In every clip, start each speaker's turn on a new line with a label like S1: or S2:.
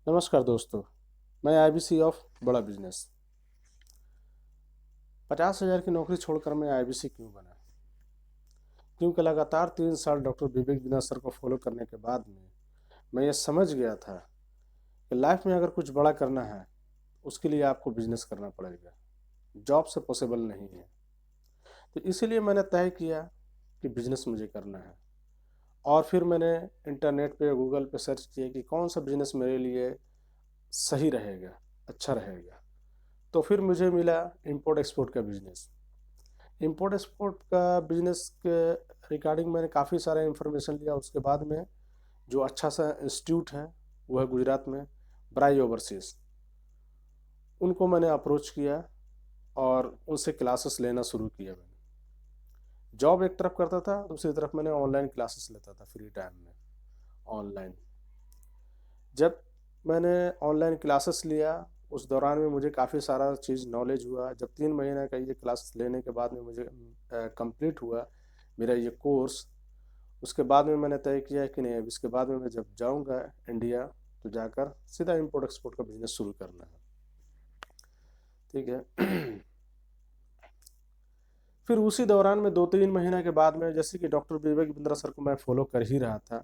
S1: नमस्कार दोस्तों। मैं आईबीसी ऑफ बड़ा बिजनेस 50,000 की नौकरी छोड़कर मैं आईबीसी क्यों बना? क्योंकि लगातार 3 साल डॉक्टर विवेक बिंद्रा सर को फॉलो करने के बाद में मैं ये समझ गया था कि लाइफ में अगर कुछ बड़ा करना है उसके लिए आपको बिजनेस करना पड़ेगा। जॉब से पॉसिबल नहीं है। तो इसीलिए मैंने तय किया कि बिजनेस मुझे करना है। और फिर मैंने इंटरनेट पे गूगल पे सर्च किया कि कौन सा बिजनेस मेरे लिए सही रहेगा, अच्छा रहेगा। तो फिर मुझे मिला इंपोर्ट एक्सपोर्ट का बिजनेस। इंपोर्ट एक्सपोर्ट का बिजनेस के रिगार्डिंग मैंने काफ़ी सारा इन्फॉर्मेशन लिया। उसके बाद में जो अच्छा सा इंस्टीट्यूट है वो है गुजरात में, ब्राई ओवरसीज। उनको मैंने अप्रोच किया और उनसे क्लासेस लेना शुरू किया। मैंने जॉब एक तरफ करता था, दूसरी तरफ मैंने ऑनलाइन क्लासेस लेता था फ्री टाइम में। ऑनलाइन जब मैंने ऑनलाइन क्लासेस लिया, उस दौरान में मुझे काफ़ी सारा चीज़ नॉलेज हुआ। जब 3 महीने का ये क्लासेस लेने के बाद में मुझे कंप्लीट हुआ मेरा ये कोर्स, उसके बाद में मैंने तय किया कि नहीं, अब इसके बाद में मैं जब जाऊंगा इंडिया तो जाकर सीधा इंपोर्ट एक्सपोर्ट का बिजनेस शुरू करना है। ठीक है। फिर उसी दौरान में 2-3 महीने के बाद में, जैसे कि डॉक्टर विवेक बिंद्रा सर को मैं फॉलो कर ही रहा था,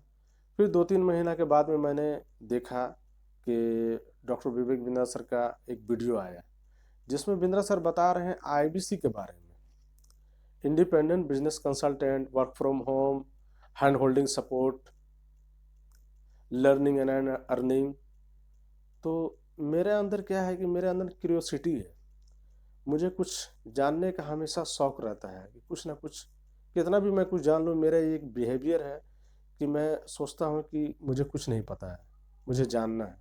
S1: फिर 2-3 महीना के बाद में मैंने देखा कि डॉक्टर विवेक बिंद्रा सर का एक वीडियो आया जिसमें बिंद्रा सर बता रहे हैं आईबीसी के बारे में। Independent business consultant, work from home, hand holding support, learning and earning. तो मेरे अंदर क्या है कि मेरे अंदर क्यूरियोसिटी है। मुझे कुछ जानने का हमेशा शौक रहता है कि कुछ ना कुछ, कितना भी मैं कुछ जान लूँ। मेरा ये एक बिहेवियर है कि मैं सोचता हूँ कि मुझे कुछ नहीं पता है, मुझे जानना है।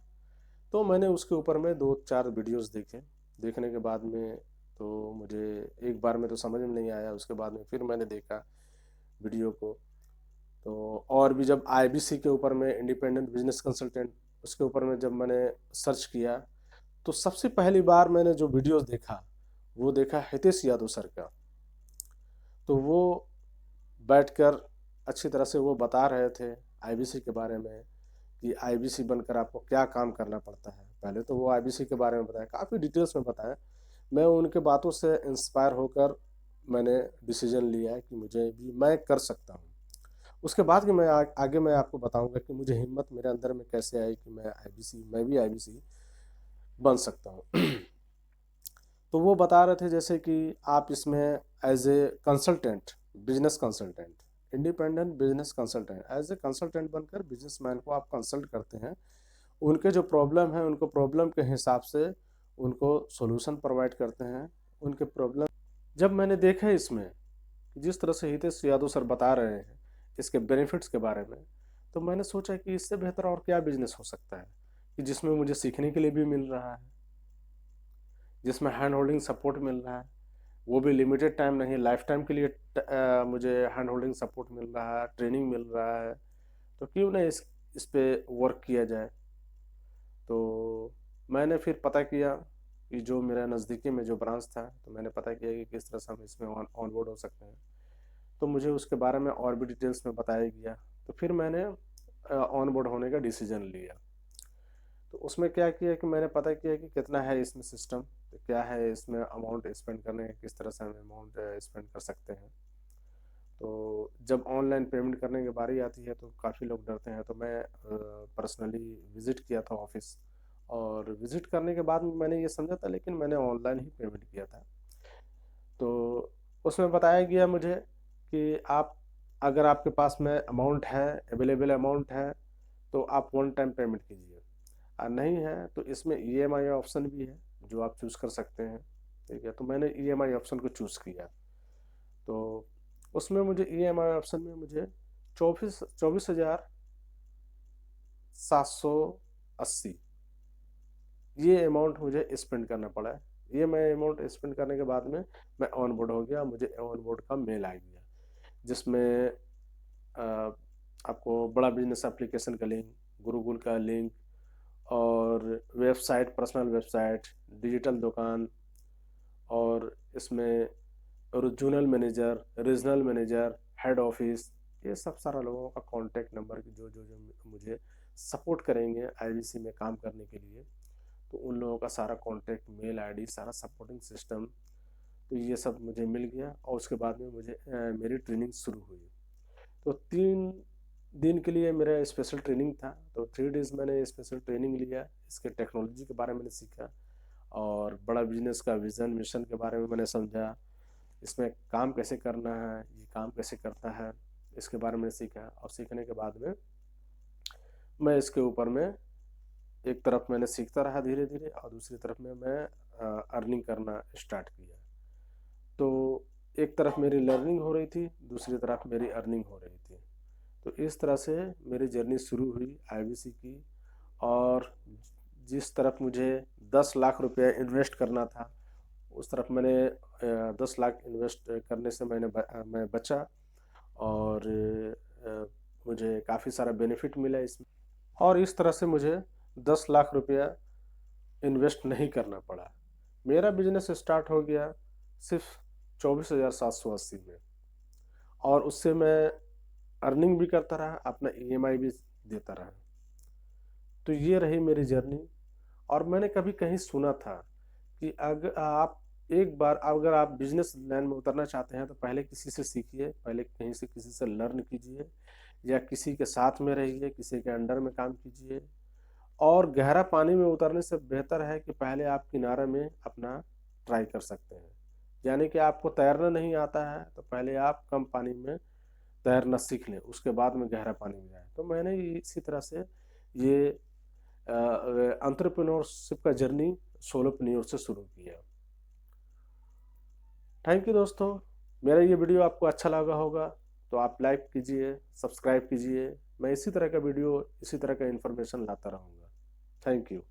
S1: तो मैंने उसके ऊपर में 2-4 वीडियोस देखे। देखने के बाद में तो मुझे एक बार में तो समझ में नहीं आया। उसके बाद में फिर मैंने देखा वीडियो को। तो और भी जब आईबीसी के ऊपर में, इंडिपेंडेंट बिजनेस कंसल्टेंट, उसके ऊपर में जब मैंने सर्च किया तो सबसे पहली बार मैंने जो वीडियोस देखा वो देखा हितेश यादव सर का। तो वो बैठकर अच्छी तरह से वो बता रहे थे आईबीसी के बारे में कि आईबीसी बनकर आपको क्या काम करना पड़ता है। पहले तो वो आईबीसी के बारे में बताया, काफ़ी डिटेल्स में बताया। मैं उनके बातों से इंस्पायर होकर मैंने डिसीजन लिया है कि मुझे भी मैं कर सकता हूँ। उसके बाद कि आगे मैं आपको बताऊंगा कि मुझे हिम्मत मेरे अंदर में कैसे आई कि मैं भी आईबीसी बन सकता हूँ। तो वो बता रहे थे जैसे कि आप इसमें as a consultant, business consultant, independent business consultant, as a consultant बनकर बिजनेसमैन को आप कंसल्ट करते हैं। उनके जो प्रॉब्लम है उनको प्रॉब्लम के हिसाब से उनको सॉल्यूशन प्रोवाइड करते हैं। उनके प्रॉब्लम जब मैंने देखा इसमें जिस तरह से हितेश यादव सर बता रहे हैं इसके बेनिफिट्स के बारे में, तो मैंने सोचा कि इससे बेहतर और क्या बिजनेस हो सकता है कि जिसमें मुझे सीखने के लिए भी मिल रहा है, जिसमें हैंड होल्डिंग सपोर्ट मिल रहा है, वो भी लिमिटेड टाइम नहीं, लाइफ टाइम के लिए मुझे हैंड होल्डिंग सपोर्ट मिल रहा है, ट्रेनिंग मिल रहा है। तो क्यों ना इस पे वर्क किया जाए। तो मैंने फिर पता किया कि जो मेरा नज़दीकी में जो ब्रांच था, तो मैंने पता किया कि किस तरह से हम इसमें ऑन बोर्ड हो सकते हैं। तो मुझे उसके बारे में और भी डिटेल्स में बताया गया। तो फिर मैंने ऑन बोर्ड होने का डिसीजन लिया। तो उसमें क्या किया कि मैंने पता किया कि कितना है इसमें सिस्टम, तो क्या है इसमें अमाउंट स्पेंड करने का, किस तरह से हम अमाउंट स्पेंड कर सकते हैं। तो जब ऑनलाइन पेमेंट करने की बारी आती है तो काफ़ी लोग डरते हैं। तो मैं पर्सनली विज़िट किया था ऑफिस, और विज़िट करने के बाद मैंने ये समझा था, लेकिन मैंने ऑनलाइन ही पेमेंट किया था। तो उसमें बताया गया मुझे कि आप, अगर आपके पास में अमाउंट है, अवेलेबल अमाउंट है, तो आप वन टाइम पेमेंट कीजिए। और नहीं है तो इसमें ईएमआई ऑप्शन भी है जो आप चूज़ कर सकते हैं। ठीक है, तो मैंने ईएमआई ऑप्शन को चूज़ किया। तो उसमें मुझे ईएमआई ऑप्शन में मुझे 24,780 ये अमाउंट मुझे स्पेंड करना पड़ा है। ये मैं अमाउंट स्पेंड करने के बाद में मैं ऑन बोर्ड हो गया। मुझे ऑन बोर्ड का मेल आ गया जिसमें अ, आपको बड़ा बिजनेस एप्लीकेशन का लिंक, गुरुकुल का लिंक, और वेबसाइट, पर्सनल वेबसाइट, डिजिटल दुकान, और इसमें zonal manager, regional manager, head office, ये सब सारा लोगों का कॉन्टैक्ट नंबर जो मुझे सपोर्ट करेंगे आईबीसी में काम करने के लिए, तो उन लोगों का सारा कॉन्टैक्ट, मेल आईडी, सारा सपोर्टिंग सिस्टम, तो ये सब मुझे मिल गया। और उसके बाद में मुझे मेरी ट्रेनिंग शुरू हुई। तो 3 दिन के लिए मेरा स्पेशल ट्रेनिंग था। तो 3 डेज़ मैंने स्पेशल ट्रेनिंग लिया, इसके टेक्नोलॉजी के बारे में मैंने सीखा और बड़ा बिजनेस का विज़न मिशन के बारे में मैंने समझा। इसमें काम कैसे करना है, ये काम कैसे करता है, इसके बारे में सीखा। और सीखने के बाद में मैं इसके ऊपर में एक तरफ मैंने सीखता रहा धीरे धीरे, और दूसरी तरफ में मैं अर्निंग करना स्टार्ट किया। तो एक तरफ मेरी लर्निंग हो रही थी, दूसरी तरफ मेरी अर्निंग हो रही थी। तो इस तरह से मेरी जर्नी शुरू हुई आईबीसी की। और जिस तरफ मुझे 10 लाख रुपया इन्वेस्ट करना था, उस तरफ मैंने 10 लाख इन्वेस्ट करने से मैं बचा। और मुझे काफ़ी सारा बेनिफिट मिला इसमें, और इस तरह से मुझे 10 लाख रुपया इन्वेस्ट नहीं करना पड़ा। मेरा बिजनेस स्टार्ट हो गया सिर्फ 24,780 में, और उससे मैं अर्निंग भी करता रहा, अपना ईएमआई भी देता रहा। तो ये रही मेरी जर्नी। और मैंने कभी कहीं सुना था कि अगर आप बिजनेस लाइन में उतरना चाहते हैं तो पहले किसी से सीखिए, पहले कहीं से किसी से लर्न कीजिए, या किसी के साथ में रहिए, किसी के अंडर में काम कीजिए। और गहरा पानी में उतरने से बेहतर है कि पहले आप किनारे में अपना ट्राई कर सकते हैं। यानी कि आपको तैरना नहीं आता है तो पहले आप कम पानी में तैरना सीख लें, उसके बाद में गहरा पानी में जाएं। तो मैंने इसी तरह से ये एंटरप्रेन्योरशिप का जर्नी सोलोप्रेन्योर से शुरू किया। थैंक यू दोस्तों। मेरा ये वीडियो आपको अच्छा लगा होगा तो आप लाइक कीजिए, सब्सक्राइब कीजिए। मैं इसी तरह का वीडियो, इसी तरह का इन्फॉर्मेशन लाता रहूँगा। Thank you.